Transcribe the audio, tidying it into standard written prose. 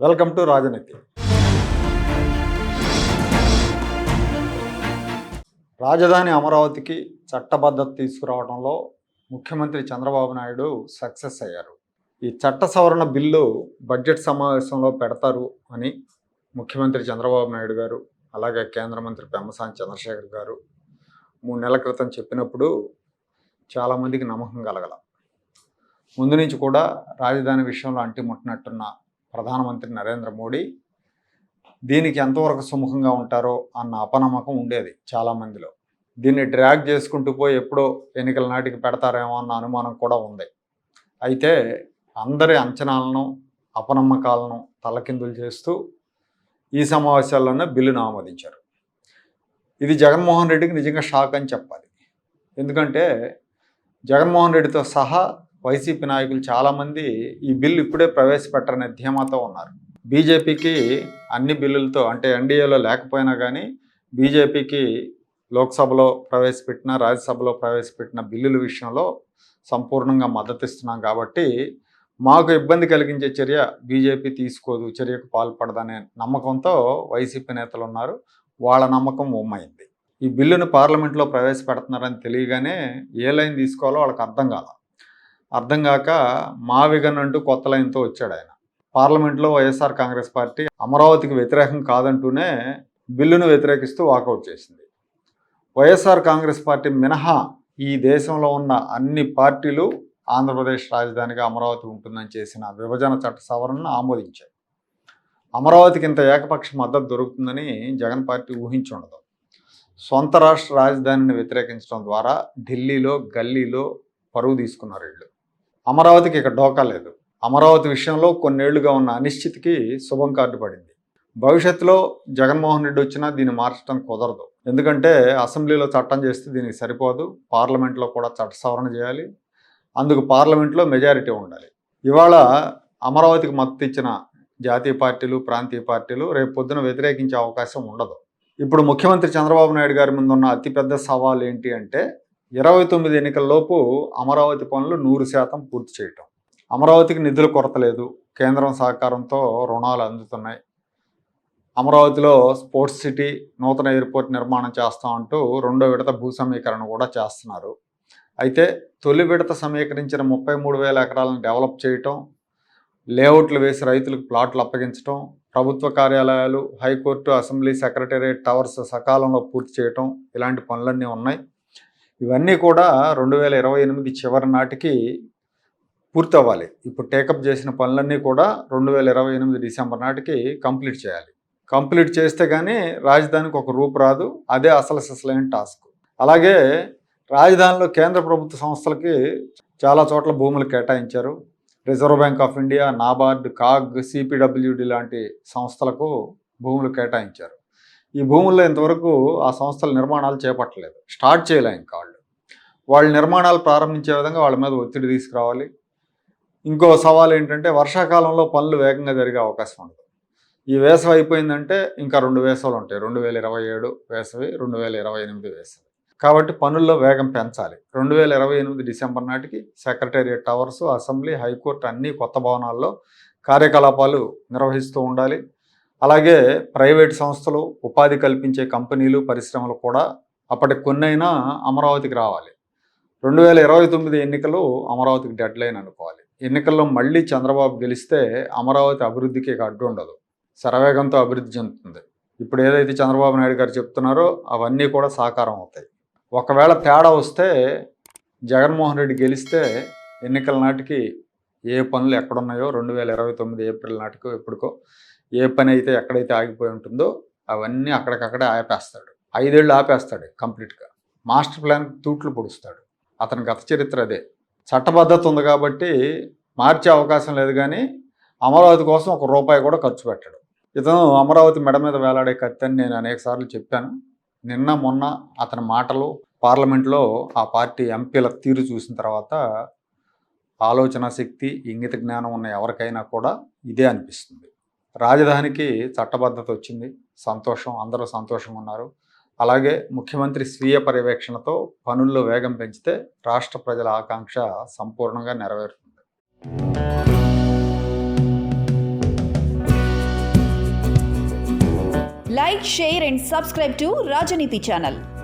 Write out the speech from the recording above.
Welcome to రాజనీతి. రాజధాని అమరావతికి చట్టబద్ధత తీసుకురావడంలో ముఖ్యమంత్రి చంద్రబాబు నాయుడు సక్సెస్ అయ్యారు. ఈ చట్ట సవరణ బిల్లు బడ్జెట్ సమావేశంలో పెడతారు అని ముఖ్యమంత్రి చంద్రబాబు నాయుడు గారు, అలాగే కేంద్ర మంత్రి పెమ్మసాని చంద్రశేఖర్ గారు 3 నెలల క్రితం చెప్పినప్పుడు చాలామందికి నమ్మకం కలగల. ముందు నుంచి కూడా రాజధాని విషయంలో అంటిముట్టినట్టున్న ప్రధానమంత్రి నరేంద్ర మోడీ దీనికి ఎంతవరకు సుముఖంగా ఉంటారో అన్న అపనమ్మకం ఉండేది చాలామందిలో. దీన్ని డ్రాగ్ చేసుకుంటూ పోయి ఎప్పుడో ఎన్నికల నాటికి పెడతారేమో అన్న అనుమానం కూడా ఉంది. అయితే అందరి అంచనాలను, అపనమ్మకాలను తలకిందులు చేస్తూ ఈ సమావేశాల్లోనే బిల్లును ఆమోదించారు. ఇది జగన్మోహన్ రెడ్డికి నిజంగా షాక్ అని చెప్పాలి. ఎందుకంటే జగన్మోహన్ రెడ్డితో సహా వైసీపీ నాయకులు చాలామంది ఈ బిల్లు ఇప్పుడే ప్రవేశపెట్టరనే ధీమాతో ఉన్నారు. బీజేపీకి అన్ని బిల్లులతో, అంటే ఎన్డీఏలో లేకపోయినా కానీ బీజేపీకి లోక్సభలో ప్రవేశపెట్టిన, రాజ్యసభలో ప్రవేశపెట్టిన బిల్లుల విషయంలో సంపూర్ణంగా మద్దతు ఇస్తున్నాం కాబట్టి మాకు ఇబ్బంది కలిగించే చర్య బీజేపీ తీసుకోదు, చర్యకు పాల్పడదనే నమ్మకంతో వైసీపీ నేతలు ఉన్నారు. వాళ్ళ నమ్మకం ఉమ్మైంది. ఈ బిల్లును పార్లమెంట్లో ప్రవేశపెడుతున్నారని తెలియగానే ఏ లైన్ తీసుకోవాలో వాళ్ళకి అర్థం కాక మావిగన్ అంటూ కొత్త లైన్తో వచ్చాడు ఆయన. పార్లమెంట్లో వైఎస్ఆర్ కాంగ్రెస్ పార్టీ అమరావతికి వ్యతిరేకం కాదంటూనే బిల్లును వ్యతిరేకిస్తూ వాకౌట్ చేసింది. వైఎస్ఆర్ కాంగ్రెస్ పార్టీ మినహా ఈ దేశంలో ఉన్న అన్ని పార్టీలు ఆంధ్రప్రదేశ్ రాజధానిగా అమరావతి ఉంటుందని చేసిన విభజన చట్ట సవరణను ఆమోదించాయి. అమరావతికి ఇంత ఏకపక్ష మద్దతు దొరుకుతుందని జగన్ పార్టీ ఊహించుండదు. సొంత రాష్ట్ర రాజధానిని వ్యతిరేకించడం ద్వారా ఢిల్లీలో గల్లీలో పరువు తీసుకున్నారు వీళ్ళు. అమరావతికి ఇక డోకా లేదు. అమరావతి విషయంలో కొన్నేళ్లుగా ఉన్న అనిశ్చితికి శుభం కార్డు పడింది. భవిష్యత్తులో జగన్మోహన్ రెడ్డి వచ్చినా దీన్ని మార్చడం కుదరదు. ఎందుకంటే అసెంబ్లీలో చట్టం చేస్తే దీనికి సరిపోదు, పార్లమెంట్లో కూడా చట్ట సవరణ చేయాలి. అందుకు పార్లమెంట్లో మెజారిటీ ఉండాలి. ఇవాళ అమరావతికి మద్దతు ఇచ్చిన జాతీయ పార్టీలు, ప్రాంతీయ పార్టీలు రేపు పొద్దున వ్యతిరేకించే అవకాశం ఉండదు. ఇప్పుడు ముఖ్యమంత్రి చంద్రబాబు నాయుడు గారి ముందు ఉన్న అతిపెద్ద సవాల్ ఏంటి అంటే 29 ఎన్నికల్లోపు అమరావతి పనులు 100% పూర్తి చేయటం. అమరావతికి నిధుల కొరత లేదు, కేంద్రం సహకారంతో రుణాలు అందుతున్నాయి. అమరావతిలో స్పోర్ట్స్ సిటీ, నూతన ఎయిర్పోర్ట్ నిర్మాణం చేస్తాం అంటూ 2వ విడత భూ సమీకరణ కూడా చేస్తున్నారు. అయితే తొలి విడత సమీకరించిన 33,000 ఎకరాలను డెవలప్ చేయటం, లేఅవుట్లు వేసి రైతులకు ప్లాట్లు అప్పగించడం, ప్రభుత్వ కార్యాలయాలు, హైకోర్టు, అసెంబ్లీ సెక్రటేరియట్ టవర్స్ సకాలంలో పూర్తి చేయటం, ఇలాంటి పనులన్నీ ఉన్నాయి. ఇవన్నీ కూడా 2028 చివరి నాటికి పూర్తి అవ్వాలి. ఇప్పుడు టేకప్ చేసిన పనులన్నీ కూడా 2028 డిసెంబర్ నాటికి కంప్లీట్ చేయాలి. కంప్లీట్ చేస్తే కానీ రాజధానికి ఒక రూపు రాదు. అదే అసలైన టాస్క్. అలాగే రాజధానిలో కేంద్ర ప్రభుత్వ సంస్థలకి చాలా చోట్ల భూములు కేటాయించారు. Reserve bank of India, NABARD, CAG, CPWD లాంటి సంస్థలకు భూములు కేటాయించారు. ఈ భూముల్లో ఇంతవరకు ఆ సంస్థల నిర్మాణాలు చేపట్టలేదు, స్టార్ట్ చేయలే. ఇంకా వాళ్ళ నిర్మాణాలు ప్రారంభించే విధంగా వాళ్ళ మీద ఒత్తిడి తీసుకురావాలి. ఇంకో సవాల్ ఏంటంటే వర్షాకాలంలో పనులు వేగంగా జరిగే అవకాశం ఉండదు. ఈ వేసవి అయిపోయిందంటే ఇంకా 2 వేసవులు ఉంటాయి. 2027 వేసవి, 2028 వేసవి. కాబట్టి పనుల్లో వేగం పెంచాలి. 2028 డిసెంబర్ నాటికి సెక్రటేరియట్ టవర్స్, అసెంబ్లీ, హైకోర్టు అన్ని కొత్త భవనాల్లో కార్యకలాపాలు నిర్వహిస్తూ ఉండాలి. అలాగే ప్రైవేట్ సంస్థలు, ఉపాధి కల్పించే కంపెనీలు, పరిశ్రమలు కూడా అప్పటికి కొన్నైనా అమరావతికి రావాలి. 2029 ఎన్నికలు అమరావతికి డెడ్ లైన్ అనుకోవాలి. ఎన్నికల్లో మళ్ళీ చంద్రబాబు గెలిస్తే అమరావతి అభివృద్ధికి అడ్డు ఉండదు, శరవేగంతో అభివృద్ధి చెందుతుంది. ఇప్పుడు ఏదైతే చంద్రబాబు నాయుడు గారు చెప్తున్నారో అవన్నీ కూడా సాకారం అవుతాయి. ఒకవేళ తేడా వస్తే జగన్మోహన్ రెడ్డి గెలిస్తే ఎన్నికల నాటికి ఏ పనులు ఎక్కడున్నాయో 2029 ఏప్రిల్ నాటికో ఎప్పటికో ఏ పని అయితే ఎక్కడైతే ఆగిపోయి ఉంటుందో అవన్నీ అక్కడికక్కడే ఆపేస్తాడు. 5 ఏళ్ళు ఆపేస్తాడు కంప్లీట్గా. మాస్టర్ ప్లాన్ తూట్లు పొడుస్తాడు. అతని గత చరిత్ర అదే. చట్టబద్ధత ఉంది కాబట్టి మార్చే అవకాశం లేదు, కానీ అమరావతి కోసం ₹1 కూడా ఖర్చు పెట్టాడు. ఇతను అమరావతి మెడ మీద వేలాడే కత్తి అని నేను అనేక సార్లు చెప్పాను. నిన్న మొన్న అతని మాటలు, పార్లమెంట్లో ఆ పార్టీ ఎంపీల తీరు చూసిన తర్వాత ఆలోచన శక్తి, ఇంగిత జ్ఞానం ఉన్న ఎవరికైనా కూడా ఇదే అనిపిస్తుంది. రాజధానికి చట్టబద్ధత వచ్చింది, సంతోషం, అందరూ సంతోషంగా ఉన్నారు. అలాగే ముఖ్యమంత్రి స్వీయ పర్యవేక్షణతో పనుల్లో వేగం పెంచితే రాష్ట్ర ప్రజల ఆకాంక్ష సంపూర్ణంగా నెరవేరుతుంది. Like, share and subscribe to Rajaniti channel.